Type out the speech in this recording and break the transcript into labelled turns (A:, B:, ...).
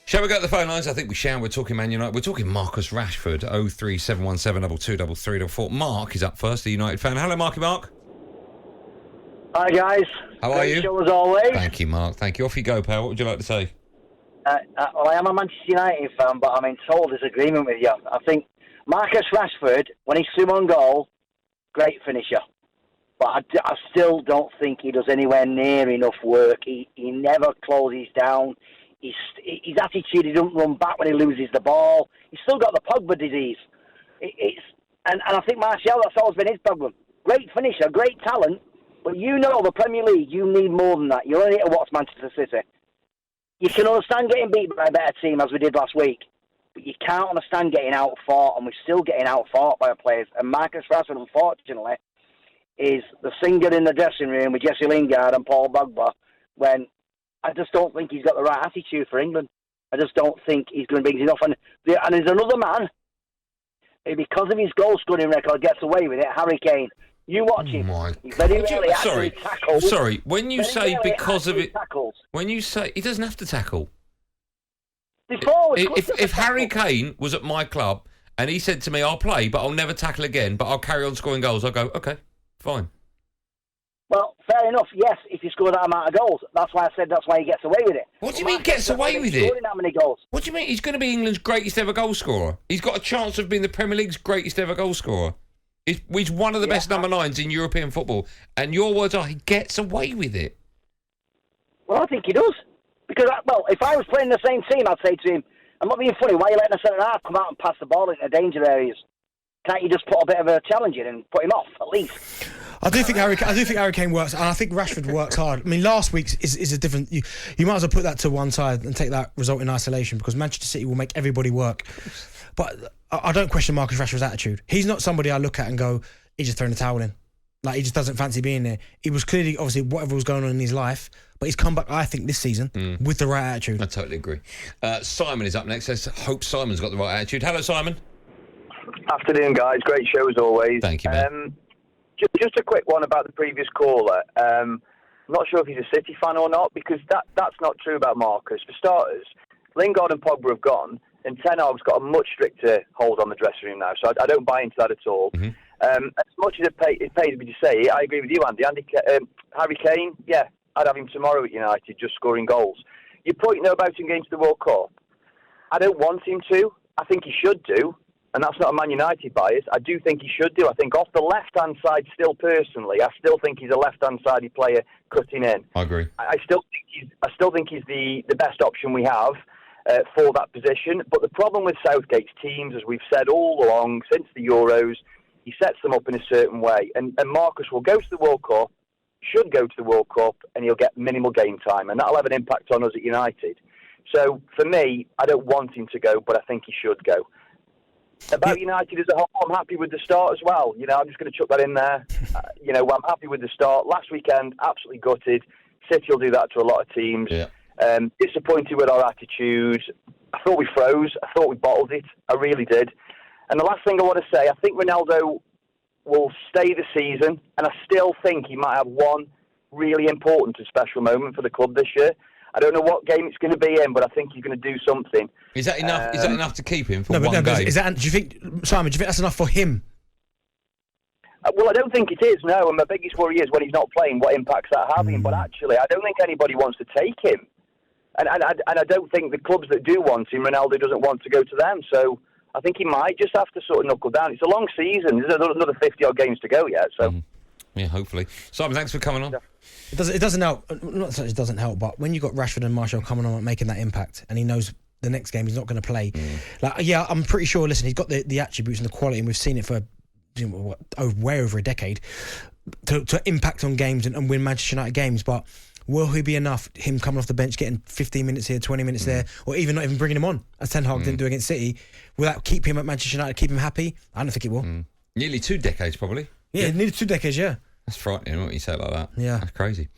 A: Shall we go to the phone lines? I think we shall. We're talking Man United. We're talking Marcus Rashford, 03717 223344. Mark is up first, the United fan. Hello, Marky Mark.
B: Hi, guys.
A: How are you?
B: Show as always.
A: Thank you, Mark. Thank you. Off you go, pal. What would you like to say?
B: Well, I am a Manchester United fan, but I'm in total disagreement with you. I think Marcus Rashford, when he's through on goal, great finisher. But I still don't think he does anywhere near enough work. He never closes down. His attitude, he doesn't run back when he loses the ball. He's still got the Pogba disease. And I think Martial, that's always been his problem. Great finisher, great talent, but the Premier League, you need more than that. You only need to watch Manchester City. You can understand getting beat by a better team as we did last week, but you can't understand getting out-fought, and we're still getting out-fought by our players. And Marcus Rashford, unfortunately, is the singer in the dressing room with Jesse Lingard and Paul Pogba, when I just don't think he's got the right attitude for England. I just don't think he's going to be enough. And there's another man who, because of his goal-scoring record, gets away with it, Harry Kane. You watch him. He very rarely actually tackles.
A: Sorry, when you say because of it...
B: Tackles.
A: When you say... He doesn't have to tackle.
B: If
A: Harry Kane was at my club and he said to me, I'll play, but I'll never tackle again, but I'll carry on scoring goals, I'll go, okay, fine.
B: Well, fair enough, yes, if you score that amount of goals. That's why I said that's why he gets away with it.
A: What do you mean gets away with it?
B: That many goals.
A: What do you mean? He's going to be England's greatest ever goal scorer. He's got a chance of being the Premier League's greatest ever goal scorer. He's one of the best number 9s in European football. And your words are, he gets away with it.
B: Well, I think he does. Because, if I was playing the same team, I'd say to him, I'm not being funny, why are you letting a centre-half come out and pass the ball into danger areas? Can't you just put a bit of a challenge in and put him off, at least?
C: I do think Harry Kane works, and I think Rashford works hard. I mean, last week's is a different... You might as well put that to one side and take that result in isolation, because Manchester City will make everybody work. But I don't question Marcus Rashford's attitude. He's not somebody I look at and go, he's just throwing the towel in. Like, he just doesn't fancy being there. He was clearly, obviously, whatever was going on in his life, but he's come back, I think, this season with the right attitude.
A: I totally agree. Simon is up next. Let's hope Simon's got the right attitude. Hello, Simon.
D: Afternoon, guys. Great show as always.
A: Thank you, man.
D: Just a quick one about the previous caller. I'm not sure if he's a City fan or not, because that's not true about Marcus. For starters, Lingard and Pogba have gone, and Ten Hag's got a much stricter hold on the dressing room now, so I don't buy into that at all.
A: Mm-hmm.
D: As much as it pays me to say, I agree with you, Andy. Harry Kane, yeah, I'd have him tomorrow at United, just scoring goals. Your point, though, about him going to the World Cup, I don't want him to. I think he should do. And that's not a Man United bias. I do think he should do. I think off the left-hand side, still personally, I still think he's a left-hand-sided player cutting in.
A: I agree.
D: I still think he's the best option we have for that position. But the problem with Southgate's teams, as we've said all along since the Euros, he sets them up in a certain way. And Marcus will go to the World Cup, should go to the World Cup, and he'll get minimal game time. And that'll have an impact on us at United. So, for me, I don't want him to go, but I think he should go. About United as a whole, I'm happy with the start as well. I'm just going to chuck that in there. I'm happy with the start. Last weekend, absolutely gutted. City will do that to a lot of teams.
A: Yeah.
D: Disappointed with our attitude. I thought we froze. I thought we bottled it. I really did. And the last thing I want to say, I think Ronaldo will stay the season, and I still think he might have one really important and special moment for the club this year. I don't know what game it's going to be in, but I think he's going to do something.
A: Is that enough? Is that enough to keep him for one game?
C: Do you think, Simon? Do you think that's enough for him?
D: Well, I don't think it is. No, and my biggest worry is when he's not playing, what impact's that having? But actually, I don't think anybody wants to take him, and I don't think the clubs that do want him, Ronaldo doesn't want to go to them. So I think he might just have to sort of knuckle down. It's a long season. There's another 50-odd games to go yet. So.
A: Yeah, hopefully. Simon, thanks for coming on.
C: It doesn't help. Not that it doesn't help, but when you got Rashford and Martial coming on and making that impact, and he knows the next game he's not going to play. I'm pretty sure. Listen, he's got the attributes and the quality, and we've seen it for way over a decade to impact on games and win Manchester United games. But will he be enough? Him coming off the bench, getting 15 minutes here, 20 minutes there, or even not even bringing him on, as Ten Hag didn't do against City, will that keep him at Manchester United, keep him happy? I don't think it will.
A: Nearly 2 decades, probably.
C: Yeah, nearly 2 decades. Yeah.
A: That's frightening when you say it like that.
C: Yeah.
A: That's crazy.